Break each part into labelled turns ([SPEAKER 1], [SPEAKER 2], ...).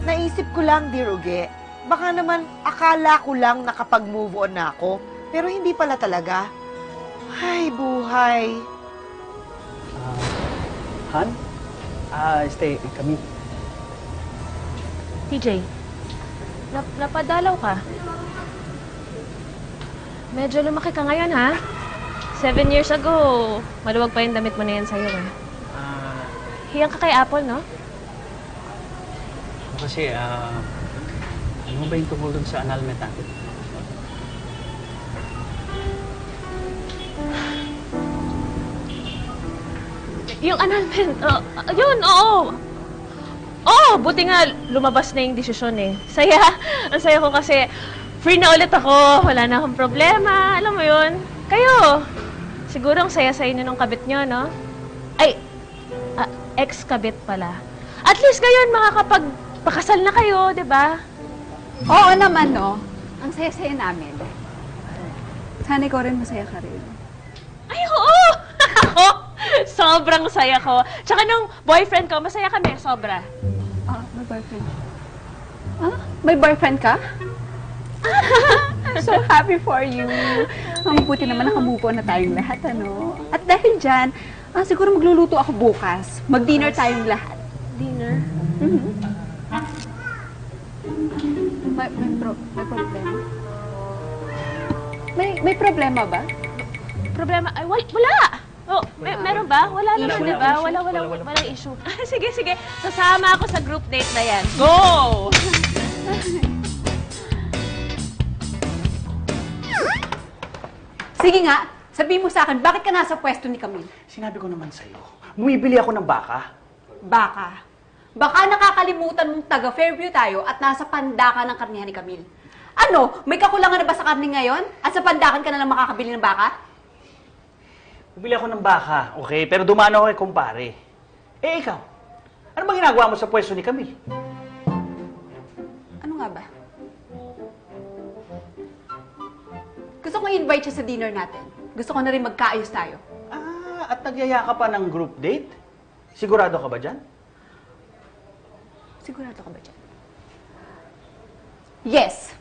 [SPEAKER 1] Naisip ko lang, Dear Uge, baka naman akala ko lang nakapag-move on na ako, pero hindi pala talaga. Ay, buhay.
[SPEAKER 2] Han? Stay kami.
[SPEAKER 3] TJ, napadalaw ka. Medyo lumaki ka ngayon, ha? 7 years ago, maluwag pa yung damit mo na yan sa'yo, ha? Hiyang ka kay Apple, no?
[SPEAKER 2] Kasi, ano ba yung tungkol dun sa annulment natin?
[SPEAKER 3] Yung annulment, yun, oo. Oo, buti nga lumabas na yung desisyon eh. Saya, ang saya ko kasi free na ulit ako, wala na akong problema, alam mo yun. Kayo, siguro ang saya sa inyo nung kabit nyo, no? Ay, ex-kabit pala. At least ngayon makakapagpakasal na kayo, di ba?
[SPEAKER 4] Oo naman, no? Ang saya-saya namin. Sana ikaw rin masaya ka rin.
[SPEAKER 3] Ay, oo! Ako, sobrang saya ko. Tsaka nung boyfriend ko, masaya kami, sobra.
[SPEAKER 4] May boyfriend. May boyfriend ka? I'm so happy for you. Mabuti naman naka-move on na tayong lahat, ano? At dahil dyan, siguro magluluto ako bukas. Mag-dinner tayong lahat.
[SPEAKER 3] Dinner?
[SPEAKER 4] May problema? May problema ba?
[SPEAKER 3] Problema? Ay, wala! Oh, meron ba? Wala naman, di ba? Walang issue. Sige. Sasama ako sa group date na yan. Go!
[SPEAKER 4] Sige nga, sabihin mo sa akin, bakit ka nasa pwesto ni Camille?
[SPEAKER 2] Sinabi ko naman sa'yo, bumibili ako ng baka.
[SPEAKER 4] Baka? Baka nakakalimutan mong taga Fairview tayo at nasa pandakan ng karnihan ni Camille. Ano? May kakulangan na ba sa karne ngayon? At sa pandakan ka na lang makakabili ng baka?
[SPEAKER 2] Bumili ako ng baka, okay? Pero dumano ako kay kumpare. Eh, ikaw, ano bang ginagawa mo sa pwesto ni Camille?
[SPEAKER 4] Ano nga ba? Gusto kong invite siya sa dinner natin. Gusto ko na rin magkaayos tayo.
[SPEAKER 2] At nagyaya ka pa ng group date? Sigurado ka ba dyan?
[SPEAKER 4] Sigurado ka ba dyan? Yes!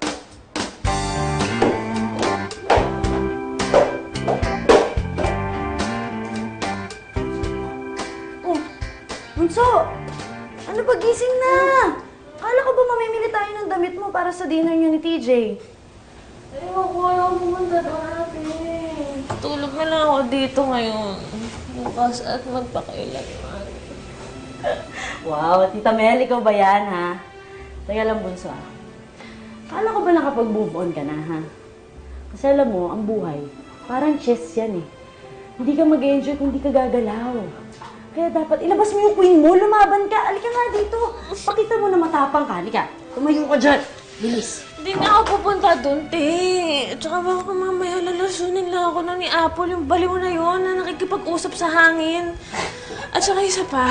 [SPEAKER 5] Bunso! Ano ba, gising na? Akala ko ba mamimili tayo ng damit mo para sa dinner niyo ni TJ?
[SPEAKER 3] Ayaw ko pumunta doon natin. Tulog na lang ako dito ngayon. Bukas at magpakailanman.
[SPEAKER 5] Wow, Tita Mel, ikaw ba yan, ha? Teka lang, Bunso, ha? Akala ko ba nakapag-move on ka na, ha? Kasi alam mo, ang buhay, parang chess yan, eh. Hindi ka mag-enjoy kung hindi ka gagalaw. Kaya dapat ilabas mo yung queen mo, lumaban ka. Alika nga dito. Pakita mo na matapang ka. Alika, tumayo ka dyan. Bilis.
[SPEAKER 3] Hindi na ako pupunta doon, te. Tsaka baka mamaya lalasunin lang ako na ni Apple, yung baliw na yun na nakikipag-usap sa hangin. At saka isa pa,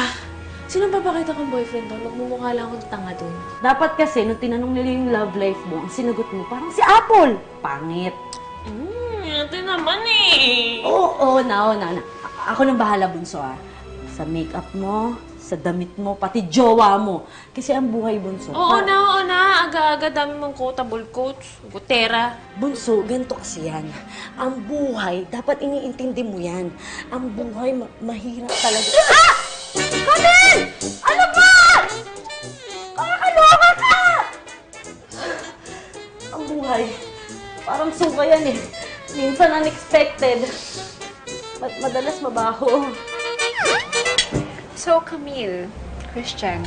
[SPEAKER 3] sino papakita kong boyfriend doon? Magmumukha lang akong tanga doon.
[SPEAKER 5] Dapat kasi, nung tinanong nila yung love life mo, ang sinagot mo, parang si Apple. Pangit.
[SPEAKER 3] Ate naman eh.
[SPEAKER 5] Oo, na. Ako nang bahala, Bunso, ah. Sa makeup mo, sa damit mo, pati jowa mo. Kasi ang buhay, Bunso.
[SPEAKER 3] Oo na. Aga-aga dami mong quotable quotes. Gutera.
[SPEAKER 5] Bunso, ganito kasi yan. Ang buhay, dapat iniintindi mo yan. Ang buhay, mahirap talaga. Ah! Camille! Ano ba? Kakaloka ka! Ang buhay, parang suka yan eh. Minsan unexpected. Madalas mabaho.
[SPEAKER 4] So, Camille, Christian,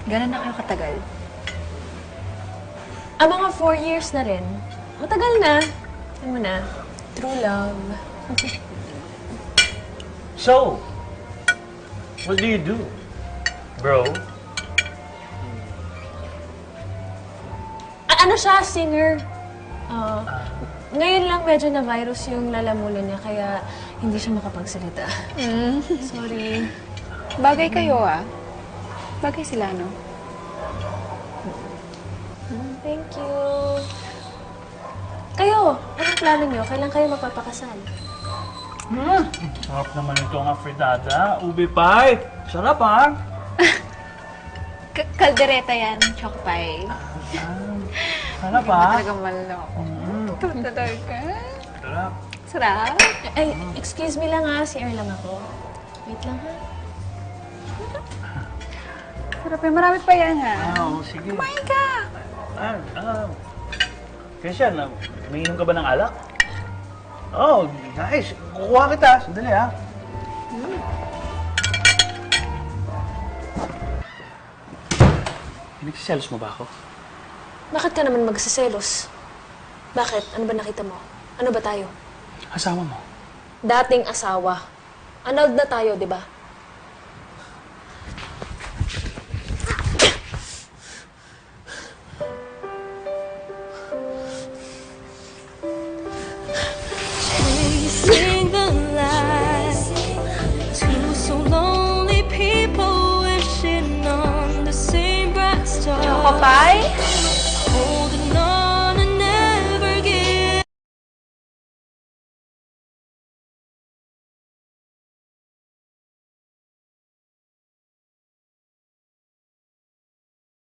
[SPEAKER 4] gano'n na kayo katagal?
[SPEAKER 3] Ang mga 4 years na rin. Matagal na. Alam mo na. True love.
[SPEAKER 2] So, what do you do, bro?
[SPEAKER 3] Ano siya? Singer. Ngayon lang medyo na-virus yung lalamunan niya, kaya hindi siya makapagsalita. Sorry.
[SPEAKER 4] Bagay kayo, ah. Bagay sila, no?
[SPEAKER 3] Thank you. Kayo, anong plano niyo? Kailan kayo magpapakasal?
[SPEAKER 2] Sarap naman itong afritada. Ube pie. Sarap, ha?
[SPEAKER 6] Kaldereta yan, Chokpay.
[SPEAKER 2] Sana pa.
[SPEAKER 6] Talagang maloko. Talaga?
[SPEAKER 2] Sarap.
[SPEAKER 6] Sarap.
[SPEAKER 3] Ay, excuse me lang ha. CR lang ako. Wait lang ha.
[SPEAKER 4] Sarap eh. Marami pa yan, ha?
[SPEAKER 2] Oo, sige.
[SPEAKER 4] Kumain ka!
[SPEAKER 2] Christian, may inom ka ba ng alak? Oh, nice. Kukuha kita. Sandali, ha? Pinagsiselos mo ba ako?
[SPEAKER 3] Bakit ka naman magsiselos? Bakit? Ano ba nakita mo? Ano ba tayo?
[SPEAKER 2] Asawa mo.
[SPEAKER 3] Dating asawa. Annulled na tayo, di ba?
[SPEAKER 7] Chasing the light, two so lonely people wishing on the same bright star.
[SPEAKER 6] Chokopay?